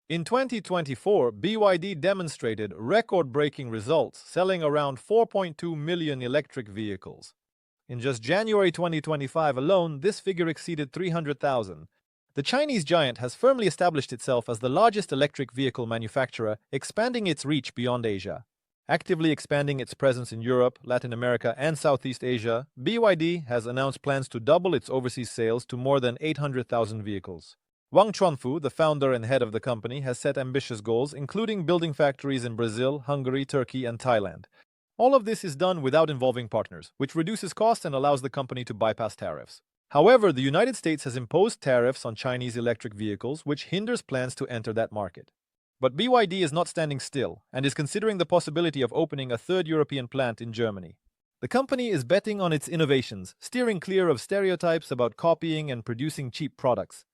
In 2024, BYD demonstrated record-breaking results, selling around 4.2 million electric vehicles. In just January 2025 alone, this figure exceeded 300,000. The Chinese giant has firmly established itself as the largest electric vehicle manufacturer, expanding its reach beyond Asia. Actively expanding its presence in Europe, Latin America, and Southeast Asia, BYD has announced plans to double its overseas sales to more than 800,000 vehicles. Wang Chuanfu, the founder and head of the company, has set ambitious goals, including building factories in Brazil, Hungary, Turkey, and Thailand. All of this is done without involving partners, which reduces costs and allows the company to bypass tariffs. However, the United States has imposed tariffs on Chinese electric vehicles, which hinders plans to enter that market. But BYD is not standing still and is considering the possibility of opening a third European plant in Germany. The company is betting on its innovations, steering clear of stereotypes about copying and producing cheap products.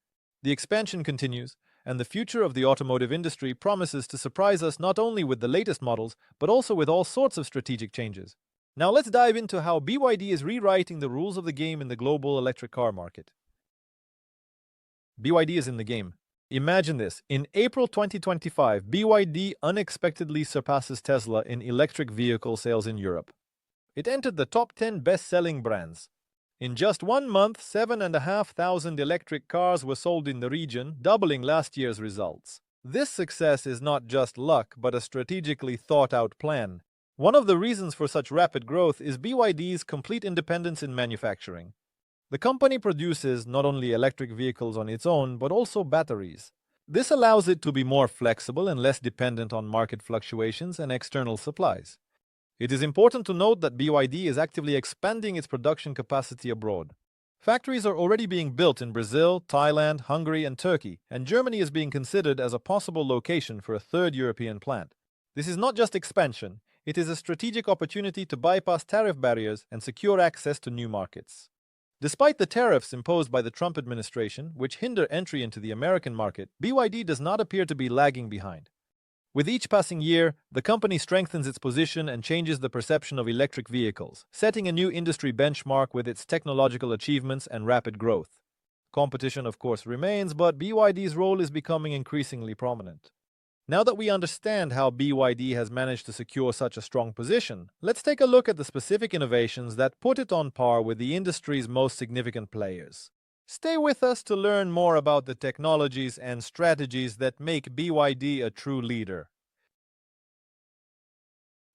The expansion continues, and the future of the automotive industry promises to surprise us not only with the latest models, but also with all sorts of strategic changes. Now let's dive into how BYD is rewriting the rules of the game in the global electric car market. BYD is in the game. Imagine this. In April 2025, BYD unexpectedly surpasses Tesla in electric vehicle sales in Europe. It entered the top 10 best-selling brands. In just 1 month, 7,500 electric cars were sold in the region, doubling last year's results. This success is not just luck, but a strategically thought-out plan. One of the reasons for such rapid growth is BYD's complete independence in manufacturing. The company produces not only electric vehicles on its own, but also batteries. This allows it to be more flexible and less dependent on market fluctuations and external supplies. It is important to note that BYD is actively expanding its production capacity abroad. Factories are already being built in Brazil, Thailand, Hungary, and Turkey, and Germany is being considered as a possible location for a third European plant. This is not just expansion, it is a strategic opportunity to bypass tariff barriers and secure access to new markets. Despite the tariffs imposed by the Trump administration, which hinder entry into the American market, BYD does not appear to be lagging behind. With each passing year, the company strengthens its position and changes the perception of electric vehicles, setting a new industry benchmark with its technological achievements and rapid growth. Competition, of course, remains, but BYD's role is becoming increasingly prominent. Now that we understand how BYD has managed to secure such a strong position, let's take a look at the specific innovations that put it on par with the industry's most significant players. Stay with us to learn more about the technologies and strategies that make BYD a true leader.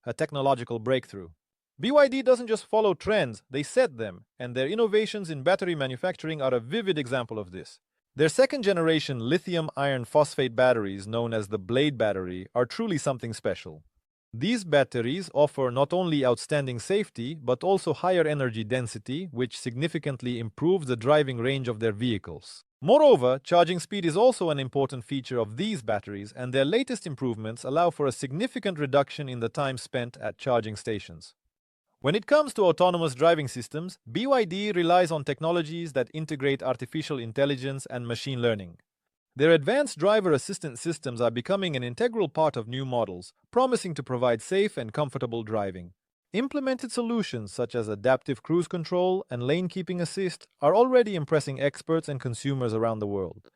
A technological breakthrough. BYD doesn't just follow trends, they set them, and their innovations in battery manufacturing are a vivid example of this. Their second-generation lithium iron phosphate batteries, known as the Blade battery, are truly something special. These batteries offer not only outstanding safety, but also higher energy density, which significantly improves the driving range of their vehicles. Moreover, charging speed is also an important feature of these batteries, and their latest improvements allow for a significant reduction in the time spent at charging stations. When it comes to autonomous driving systems, BYD relies on technologies that integrate artificial intelligence and machine learning. Their advanced driver assistance systems are becoming an integral part of new models, promising to provide safe and comfortable driving. Implemented solutions such as adaptive cruise control and lane keeping assist are already impressing experts and consumers around the world.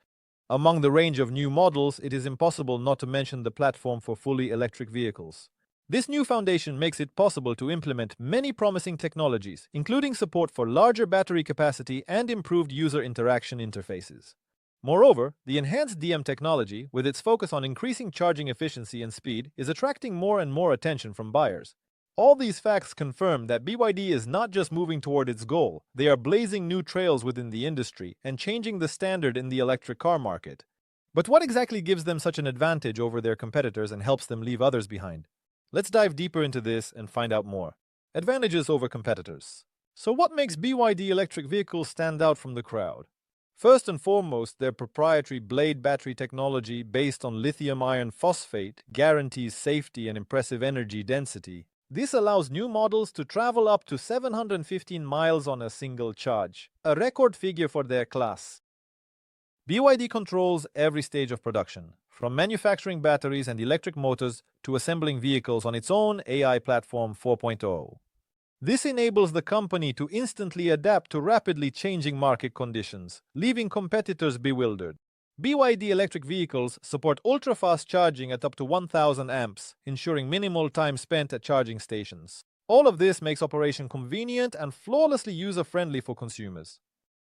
Among the range of new models, it is impossible not to mention the platform for fully electric vehicles. This new foundation makes it possible to implement many promising technologies, including support for larger battery capacity and improved user interaction interfaces. Moreover, the enhanced DM technology, with its focus on increasing charging efficiency and speed, is attracting more and more attention from buyers. All these facts confirm that BYD is not just moving toward its goal, they are blazing new trails within the industry and changing the standard in the electric car market. But what exactly gives them such an advantage over their competitors and helps them leave others behind? Let's dive deeper into this and find out more. Advantages over competitors. So what makes BYD electric vehicles stand out from the crowd? First and foremost, their proprietary Blade battery technology based on lithium iron phosphate guarantees safety and impressive energy density. This allows new models to travel up to 715 miles on a single charge, a record figure for their class. BYD controls every stage of production, from manufacturing batteries and electric motors to assembling vehicles on its own AI platform 4.0. This enables the company to instantly adapt to rapidly changing market conditions, leaving competitors bewildered. BYD electric vehicles support ultra-fast charging at up to 1000 amps, ensuring minimal time spent at charging stations. All of this makes operation convenient and flawlessly user-friendly for consumers.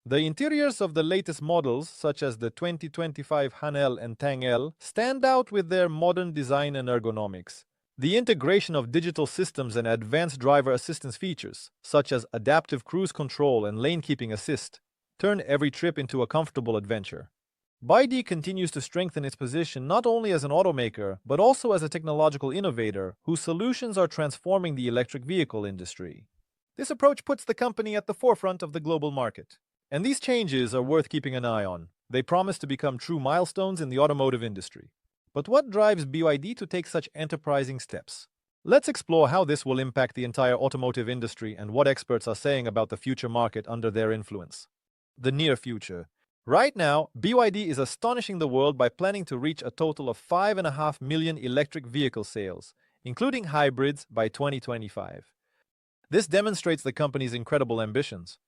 The interiors of the latest models, such as the 2025 Han L and Tang L, stand out with their modern design and ergonomics. The integration of digital systems and advanced driver assistance features, such as adaptive cruise control and lane-keeping assist, turn every trip into a comfortable adventure. BYD continues to strengthen its position not only as an automaker, but also as a technological innovator whose solutions are transforming the electric vehicle industry. This approach puts the company at the forefront of the global market. And these changes are worth keeping an eye on. They promise to become true milestones in the automotive industry. But what drives BYD to take such enterprising steps? Let's explore how this will impact the entire automotive industry and what experts are saying about the future market under their influence. The near future. Right now, BYD is astonishing the world by planning to reach a total of 5.5 million electric vehicle sales, including hybrids, by 2025. This demonstrates the company's incredible ambitions.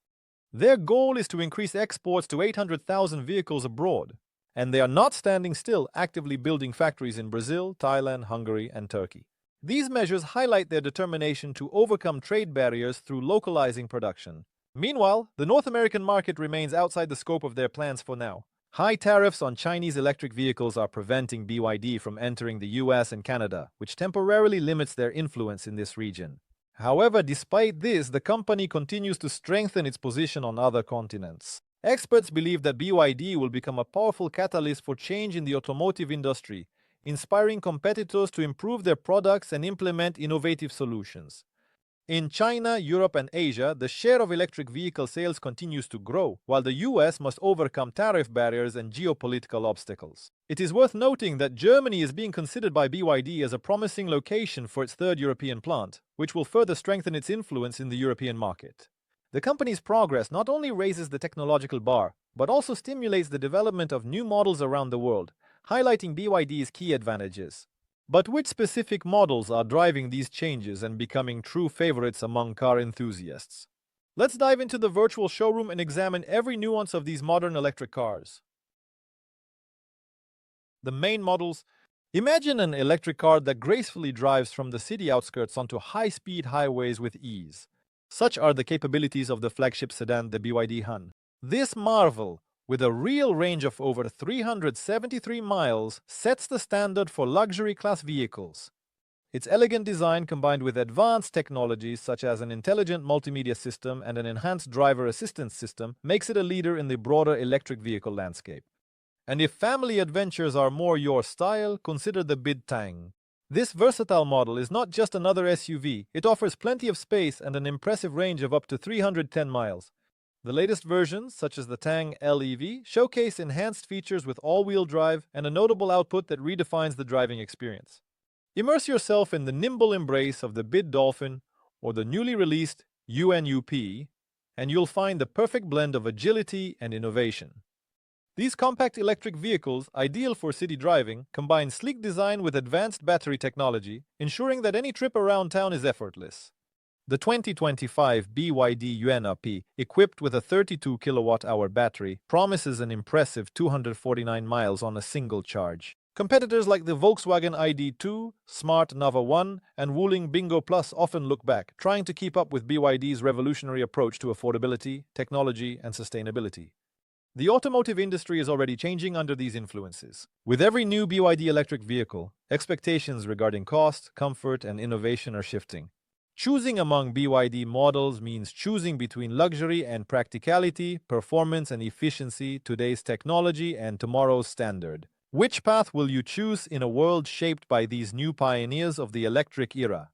Their goal is to increase exports to 800,000 vehicles abroad, and they are not standing still, actively building factories in Brazil, Thailand, Hungary, and Turkey. These measures highlight their determination to overcome trade barriers through localizing production. Meanwhile, the North American market remains outside the scope of their plans for now. High tariffs on Chinese electric vehicles are preventing BYD from entering the US and Canada, which temporarily limits their influence in this region. However, despite this, the company continues to strengthen its position on other continents. Experts believe that BYD will become a powerful catalyst for change in the automotive industry, inspiring competitors to improve their products and implement innovative solutions. In China, Europe, and Asia, the share of electric vehicle sales continues to grow, while the US must overcome tariff barriers and geopolitical obstacles. It is worth noting that Germany is being considered by BYD as a promising location for its third European plant, which will further strengthen its influence in the European market. The company's progress not only raises the technological bar, but also stimulates the development of new models around the world, highlighting BYD's key advantages. But which specific models are driving these changes and becoming true favorites among car enthusiasts? Let's dive into the virtual showroom and examine every nuance of these modern electric cars. The main models. Imagine an electric car that gracefully drives from the city outskirts onto high-speed highways with ease. Such are the capabilities of the flagship sedan, the BYD Han. This marvel, with a real range of over 373 miles, sets the standard for luxury class vehicles. Its elegant design, combined with advanced technologies such as an intelligent multimedia system and an enhanced driver assistance system, makes it a leader in the broader electric vehicle landscape. And if family adventures are more your style, consider the BYD Tang. This versatile model is not just another SUV, it offers plenty of space and an impressive range of up to 310 miles. The latest versions, such as the Tang LEV, showcase enhanced features with all-wheel drive and a notable output that redefines the driving experience. Immerse yourself in the nimble embrace of the BYD Dolphin or the newly released UNUP, and you'll find the perfect blend of agility and innovation. These compact electric vehicles, ideal for city driving, combine sleek design with advanced battery technology, ensuring that any trip around town is effortless. The 2025 BYD UNUP, equipped with a 32 kilowatt-hour battery, promises an impressive 249 miles on a single charge. Competitors like the Volkswagen ID.2, Smart Nava 1, and Wuling Bingo Plus often look back, trying to keep up with BYD's revolutionary approach to affordability, technology, and sustainability. The automotive industry is already changing under these influences. With every new BYD electric vehicle, expectations regarding cost, comfort, and innovation are shifting. Choosing among BYD models means choosing between luxury and practicality, performance and efficiency, today's technology and tomorrow's standard. Which path will you choose in a world shaped by these new pioneers of the electric era?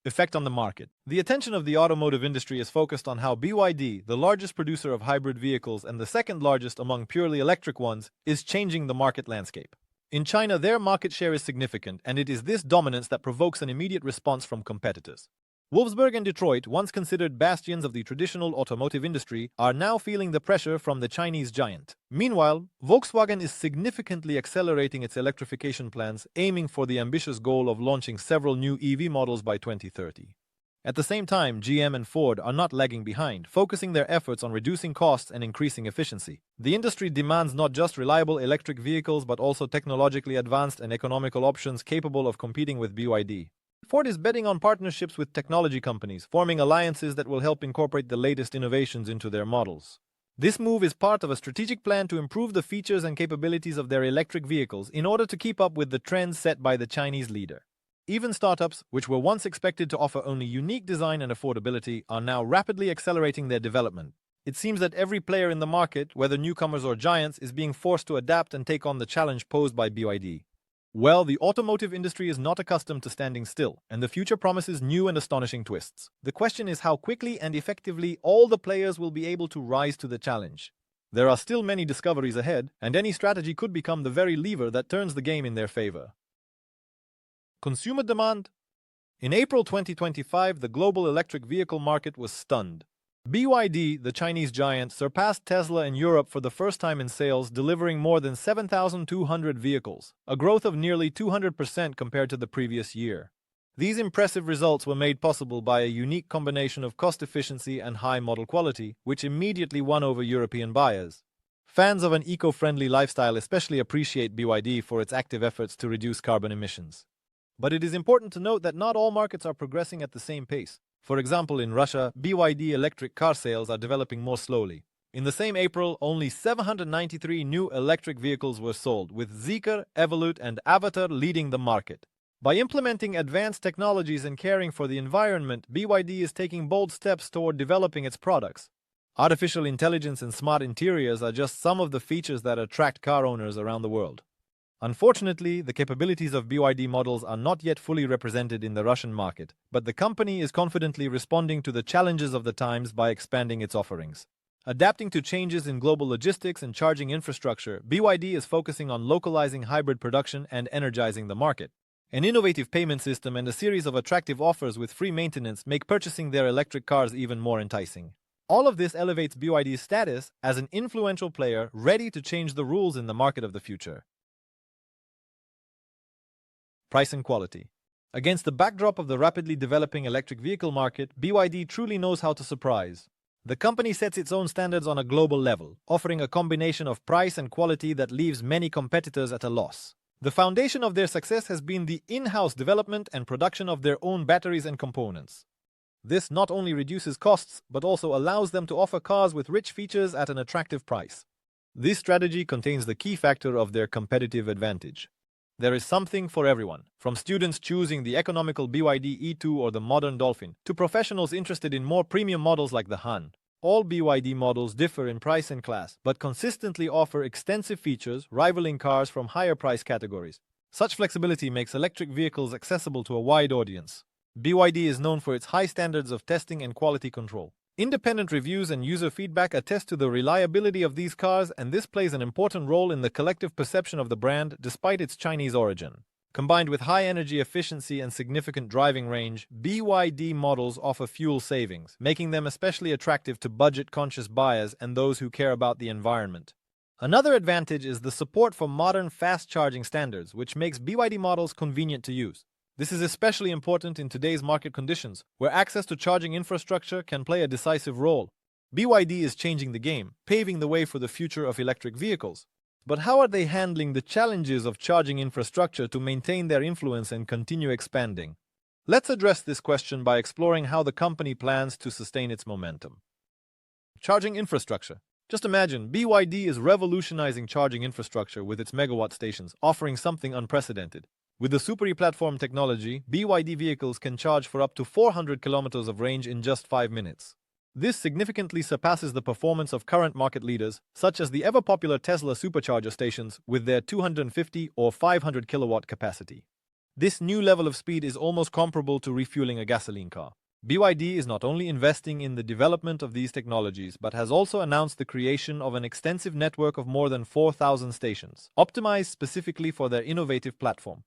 Effect on the market. The attention of the automotive industry is focused on how BYD, the largest producer of hybrid vehicles and the second largest among purely electric ones, is changing the market landscape. In China, their market share is significant, and it is this dominance that provokes an immediate response from competitors. Wolfsburg and Detroit, once considered bastions of the traditional automotive industry, are now feeling the pressure from the Chinese giant. Meanwhile, Volkswagen is significantly accelerating its electrification plans, aiming for the ambitious goal of launching several new EV models by 2030. At the same time, GM and Ford are not lagging behind, focusing their efforts on reducing costs and increasing efficiency. The industry demands not just reliable electric vehicles but also technologically advanced and economical options capable of competing with BYD. Ford is betting on partnerships with technology companies, forming alliances that will help incorporate the latest innovations into their models. This move is part of a strategic plan to improve the features and capabilities of their electric vehicles in order to keep up with the trends set by the Chinese leader. Even startups, which were once expected to offer only unique design and affordability, are now rapidly accelerating their development. It seems that every player in the market, whether newcomers or giants, is being forced to adapt and take on the challenge posed by BYD. Well, the automotive industry is not accustomed to standing still, and the future promises new and astonishing twists. The question is how quickly and effectively all the players will be able to rise to the challenge. There are still many discoveries ahead, and any strategy could become the very lever that turns the game in their favor. Consumer demand. In April 2025, the global electric vehicle market was stunned. BYD, the Chinese giant, surpassed Tesla in Europe for the first time in sales, delivering more than 7,200 vehicles, a growth of nearly 200% compared to the previous year. These impressive results were made possible by a unique combination of cost efficiency and high model quality, which immediately won over European buyers. Fans of an eco-friendly lifestyle especially appreciate BYD for its active efforts to reduce carbon emissions. But it is important to note that not all markets are progressing at the same pace. For example, in Russia, BYD electric car sales are developing more slowly. In the same April, only 793 new electric vehicles were sold, with Zeekr, Evolut, and Avatar leading the market. By implementing advanced technologies and caring for the environment, BYD is taking bold steps toward developing its products. Artificial intelligence and smart interiors are just some of the features that attract car owners around the world. Unfortunately, the capabilities of BYD models are not yet fully represented in the Russian market, but the company is confidently responding to the challenges of the times by expanding its offerings. Adapting to changes in global logistics and charging infrastructure, BYD is focusing on localizing hybrid production and energizing the market. An innovative payment system and a series of attractive offers with free maintenance make purchasing their electric cars even more enticing. All of this elevates BYD's status as an influential player ready to change the rules in the market of the future. Price and quality. Against the backdrop of the rapidly developing electric vehicle market, BYD truly knows how to surprise. The company sets its own standards on a global level, offering a combination of price and quality that leaves many competitors at a loss. The foundation of their success has been the in-house development and production of their own batteries and components. This not only reduces costs, but also allows them to offer cars with rich features at an attractive price. This strategy contains the key factor of their competitive advantage. There is something for everyone, from students choosing the economical BYD E2 or the modern Dolphin, to professionals interested in more premium models like the Han. All BYD models differ in price and class, but consistently offer extensive features, rivaling cars from higher price categories. Such flexibility makes electric vehicles accessible to a wide audience. BYD is known for its high standards of testing and quality control. Independent reviews and user feedback attest to the reliability of these cars, and this plays an important role in the collective perception of the brand despite its Chinese origin. Combined with high energy efficiency and significant driving range, BYD models offer fuel savings, making them especially attractive to budget-conscious buyers and those who care about the environment. Another advantage is the support for modern fast-charging standards, which makes BYD models convenient to use. This is especially important in today's market conditions, where access to charging infrastructure can play a decisive role. BYD is changing the game, paving the way for the future of electric vehicles. But how are they handling the challenges of charging infrastructure to maintain their influence and continue expanding? Let's address this question by exploring how the company plans to sustain its momentum. Charging infrastructure. Just imagine, BYD is revolutionizing charging infrastructure with its megawatt stations, offering something unprecedented. With the Super E-platform technology, BYD vehicles can charge for up to 400 kilometers of range in just 5 minutes. This significantly surpasses the performance of current market leaders, such as the ever-popular Tesla supercharger stations with their 250 or 500 kilowatt capacity. This new level of speed is almost comparable to refueling a gasoline car. BYD is not only investing in the development of these technologies, but has also announced the creation of an extensive network of more than 4,000 stations, optimized specifically for their innovative platform.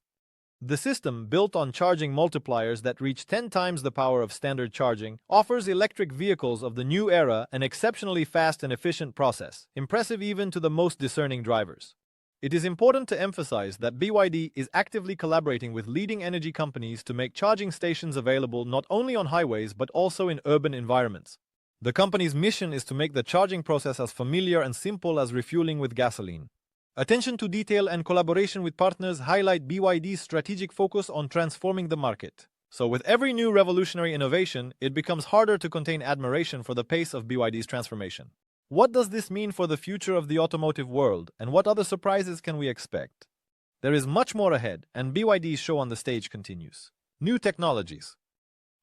The system, built on charging multipliers that reach 10 times the power of standard charging, offers electric vehicles of the new era an exceptionally fast and efficient process, impressive even to the most discerning drivers. It is important to emphasize that BYD is actively collaborating with leading energy companies to make charging stations available not only on highways but also in urban environments. The company's mission is to make the charging process as familiar and simple as refueling with gasoline. Attention to detail and collaboration with partners highlight BYD's strategic focus on transforming the market. So with every new revolutionary innovation, it becomes harder to contain admiration for the pace of BYD's transformation. What does this mean for the future of the automotive world, and what other surprises can we expect? There is much more ahead, and BYD's show on the stage continues. New technologies.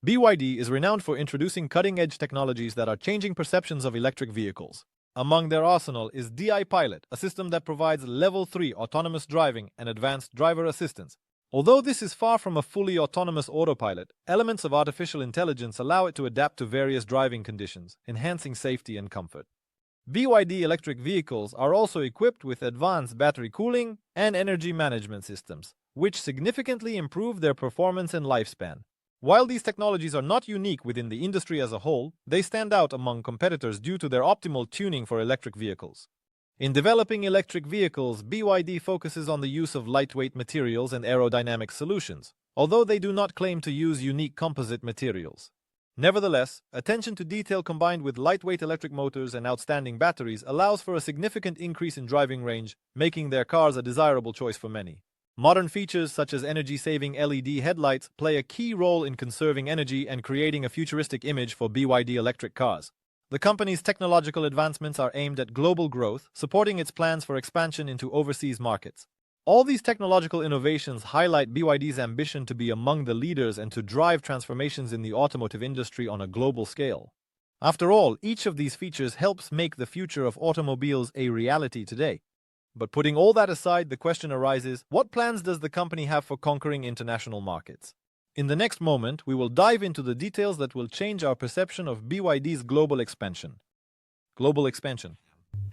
BYD is renowned for introducing cutting-edge technologies that are changing perceptions of electric vehicles. Among their arsenal is DI Pilot, a system that provides Level 3 autonomous driving and advanced driver assistance. Although this is far from a fully autonomous autopilot, elements of artificial intelligence allow it to adapt to various driving conditions, enhancing safety and comfort. BYD electric vehicles are also equipped with advanced battery cooling and energy management systems, which significantly improve their performance and lifespan. While these technologies are not unique within the industry as a whole, they stand out among competitors due to their optimal tuning for electric vehicles. In developing electric vehicles, BYD focuses on the use of lightweight materials and aerodynamic solutions, although they do not claim to use unique composite materials. Nevertheless, attention to detail combined with lightweight electric motors and outstanding batteries allows for a significant increase in driving range, making their cars a desirable choice for many. Modern features such as energy-saving LED headlights play a key role in conserving energy and creating a futuristic image for BYD electric cars. The company's technological advancements are aimed at global growth, supporting its plans for expansion into overseas markets. All these technological innovations highlight BYD's ambition to be among the leaders and to drive transformations in the automotive industry on a global scale. After all, each of these features helps make the future of automobiles a reality today. But putting all that aside, the question arises, what plans does the company have for conquering international markets? In the next moment, we will dive into the details that will change our perception of BYD's global expansion. Global expansion.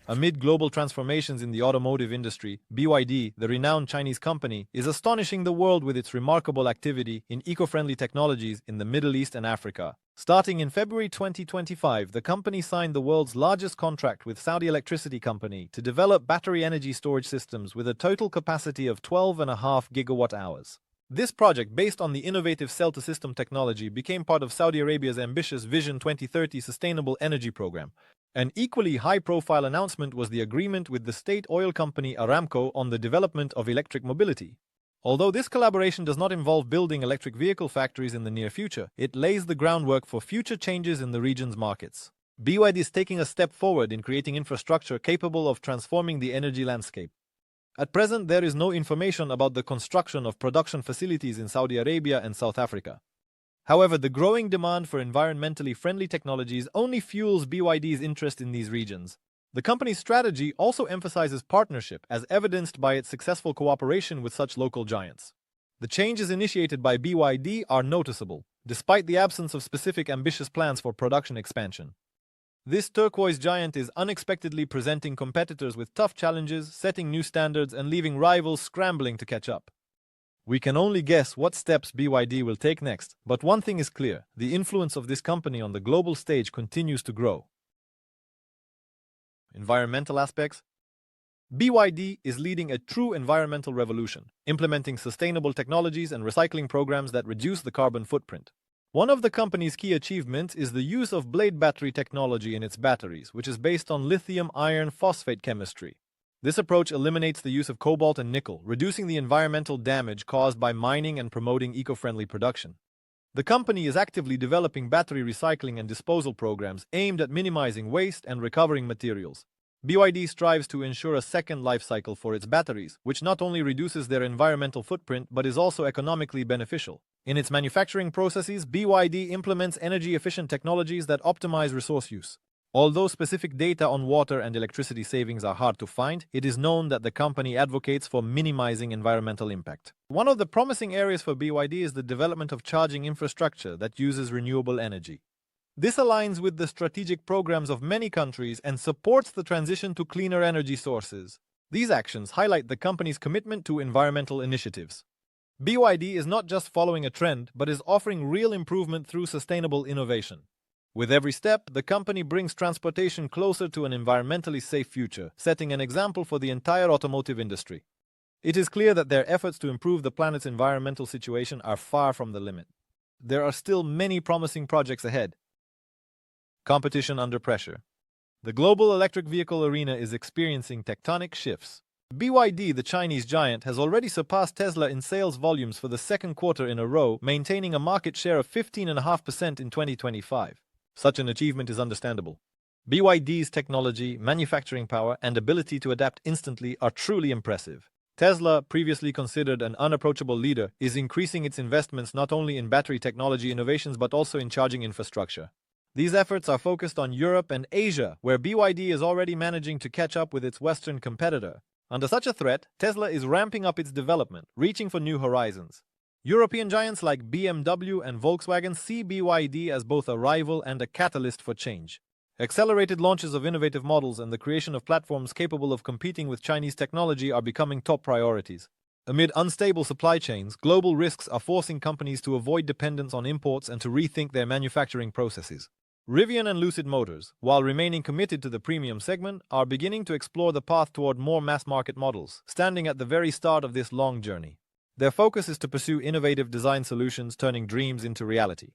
Amid global transformations in the automotive industry, BYD, the renowned Chinese company, is astonishing the world with its remarkable activity in eco-friendly technologies in the Middle East and Africa. Starting in February 2025, the company signed the world's largest contract with Saudi Electricity Company to develop battery energy storage systems with a total capacity of 12.5 gigawatt-hours. This project, based on the innovative cell-to-system technology, became part of Saudi Arabia's ambitious Vision 2030 sustainable energy program. An equally high-profile announcement was the agreement with the state oil company Aramco on the development of electric mobility. Although this collaboration does not involve building electric vehicle factories in the near future, it lays the groundwork for future changes in the region's markets. BYD is taking a step forward in creating infrastructure capable of transforming the energy landscape. At present, there is no information about the construction of production facilities in Saudi Arabia and South Africa. However, the growing demand for environmentally friendly technologies only fuels BYD's interest in these regions. The company's strategy also emphasizes partnership, as evidenced by its successful cooperation with such local giants. The changes initiated by BYD are noticeable, despite the absence of specific ambitious plans for production expansion. This turquoise giant is unexpectedly presenting competitors with tough challenges, setting new standards, and leaving rivals scrambling to catch up. We can only guess what steps BYD will take next, but one thing is clear: the influence of this company on the global stage continues to grow. Environmental aspects. BYD is leading a true environmental revolution, implementing sustainable technologies and recycling programs that reduce the carbon footprint. One of the company's key achievements is the use of blade battery technology in its batteries, which is based on lithium iron phosphate chemistry. This approach eliminates the use of cobalt and nickel, reducing the environmental damage caused by mining and promoting eco-friendly production. The company is actively developing battery recycling and disposal programs aimed at minimizing waste and recovering materials. BYD strives to ensure a second life cycle for its batteries, which not only reduces their environmental footprint but is also economically beneficial. In its manufacturing processes, BYD implements energy-efficient technologies that optimize resource use. Although specific data on water and electricity savings are hard to find, it is known that the company advocates for minimizing environmental impact. One of the promising areas for BYD is the development of charging infrastructure that uses renewable energy. This aligns with the strategic programs of many countries and supports the transition to cleaner energy sources. These actions highlight the company's commitment to environmental initiatives. BYD is not just following a trend, but is offering real improvement through sustainable innovation. With every step, the company brings transportation closer to an environmentally safe future, setting an example for the entire automotive industry. It is clear that their efforts to improve the planet's environmental situation are far from the limit. There are still many promising projects ahead. Competition under pressure. The global electric vehicle arena is experiencing tectonic shifts. BYD, the Chinese giant, has already surpassed Tesla in sales volumes for the second quarter in a row, maintaining a market share of 15.5% in 2025. Such an achievement is understandable. BYD's technology, manufacturing power, and ability to adapt instantly are truly impressive. Tesla, previously considered an unapproachable leader, is increasing its investments not only in battery technology innovations but also in charging infrastructure. These efforts are focused on Europe and Asia, where BYD is already managing to catch up with its Western competitor. Under such a threat, Tesla is ramping up its development, reaching for new horizons. European giants like BMW and Volkswagen see BYD as both a rival and a catalyst for change. Accelerated launches of innovative models and the creation of platforms capable of competing with Chinese technology are becoming top priorities. Amid unstable supply chains, global risks are forcing companies to avoid dependence on imports and to rethink their manufacturing processes. Rivian and Lucid Motors, while remaining committed to the premium segment, are beginning to explore the path toward more mass-market models, standing at the very start of this long journey. Their focus is to pursue innovative design solutions, turning dreams into reality.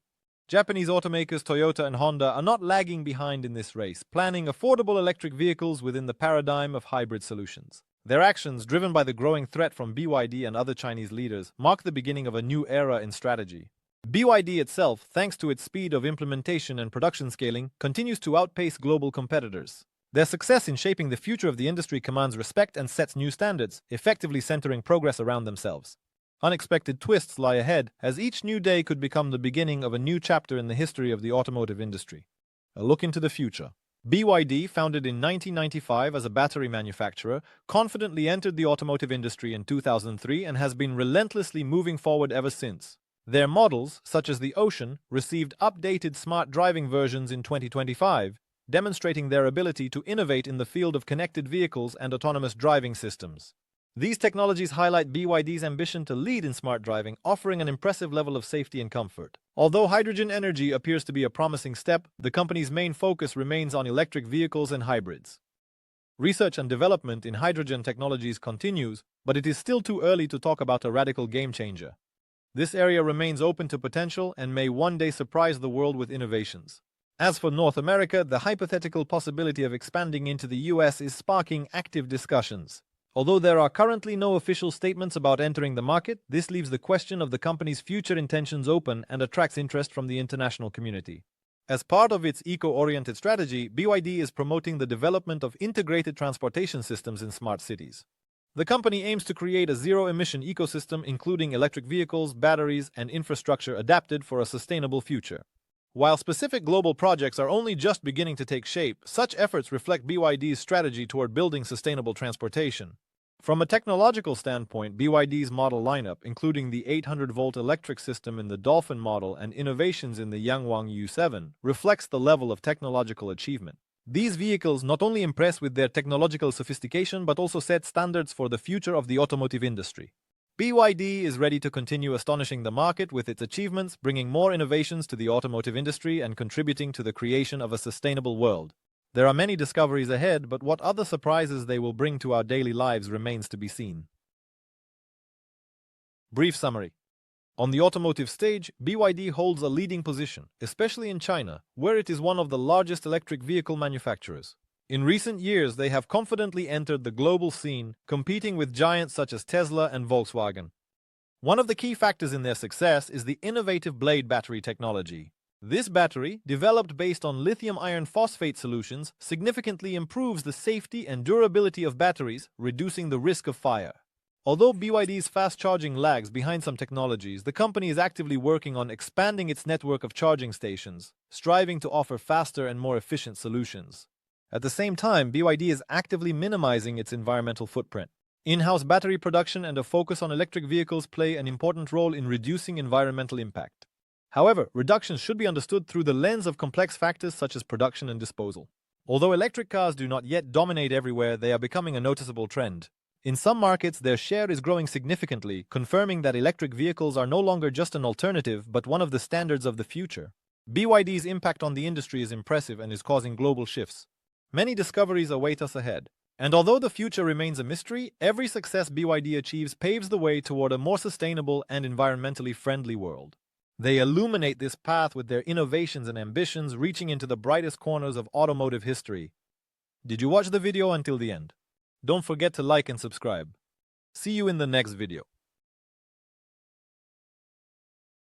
Japanese automakers Toyota and Honda are not lagging behind in this race, planning affordable electric vehicles within the paradigm of hybrid solutions. Their actions, driven by the growing threat from BYD and other Chinese leaders, mark the beginning of a new era in strategy. BYD itself, thanks to its speed of implementation and production scaling, continues to outpace global competitors. Their success in shaping the future of the industry commands respect and sets new standards, effectively centering progress around themselves. Unexpected twists lie ahead, as each new day could become the beginning of a new chapter in the history of the automotive industry. A look into the future. BYD, founded in 1995 as a battery manufacturer, confidently entered the automotive industry in 2003 and has been relentlessly moving forward ever since. Their models, such as the Ocean, received updated smart driving versions in 2025, demonstrating their ability to innovate in the field of connected vehicles and autonomous driving systems. These technologies highlight BYD's ambition to lead in smart driving, offering an impressive level of safety and comfort. Although hydrogen energy appears to be a promising step, the company's main focus remains on electric vehicles and hybrids. Research and development in hydrogen technologies continues, but it is still too early to talk about a radical game changer. This area remains open to potential and may one day surprise the world with innovations. As for North America, the hypothetical possibility of expanding into the US is sparking active discussions. Although there are currently no official statements about entering the market, this leaves the question of the company's future intentions open and attracts interest from the international community. As part of its eco-oriented strategy, BYD is promoting the development of integrated transportation systems in smart cities. The company aims to create a zero-emission ecosystem including electric vehicles, batteries, and infrastructure adapted for a sustainable future. While specific global projects are only just beginning to take shape, such efforts reflect BYD's strategy toward building sustainable transportation. From a technological standpoint, BYD's model lineup, including the 800-volt electric system in the Dolphin model and innovations in the Yangwang U7, reflects the level of technological achievement. These vehicles not only impress with their technological sophistication but also set standards for the future of the automotive industry. BYD is ready to continue astonishing the market with its achievements, bringing more innovations to the automotive industry and contributing to the creation of a sustainable world. There are many discoveries ahead, but what other surprises they will bring to our daily lives remains to be seen. Brief summary. On the automotive stage, BYD holds a leading position, especially in China, where it is one of the largest electric vehicle manufacturers. In recent years, they have confidently entered the global scene, competing with giants such as Tesla and Volkswagen. One of the key factors in their success is the innovative blade battery technology. This battery, developed based on lithium iron phosphate solutions, significantly improves the safety and durability of batteries, reducing the risk of fire. Although BYD's fast charging lags behind some technologies, the company is actively working on expanding its network of charging stations, striving to offer faster and more efficient solutions. At the same time, BYD is actively minimizing its environmental footprint. In-house battery production and a focus on electric vehicles play an important role in reducing environmental impact. However, reductions should be understood through the lens of complex factors such as production and disposal. Although electric cars do not yet dominate everywhere, they are becoming a noticeable trend. In some markets, their share is growing significantly, confirming that electric vehicles are no longer just an alternative but one of the standards of the future. BYD's impact on the industry is impressive and is causing global shifts. Many discoveries await us ahead. And although the future remains a mystery, every success BYD achieves paves the way toward a more sustainable and environmentally friendly world. They illuminate this path with their innovations and ambitions, reaching into the brightest corners of automotive history. Did you watch the video until the end? Don't forget to like and subscribe. See you in the next video.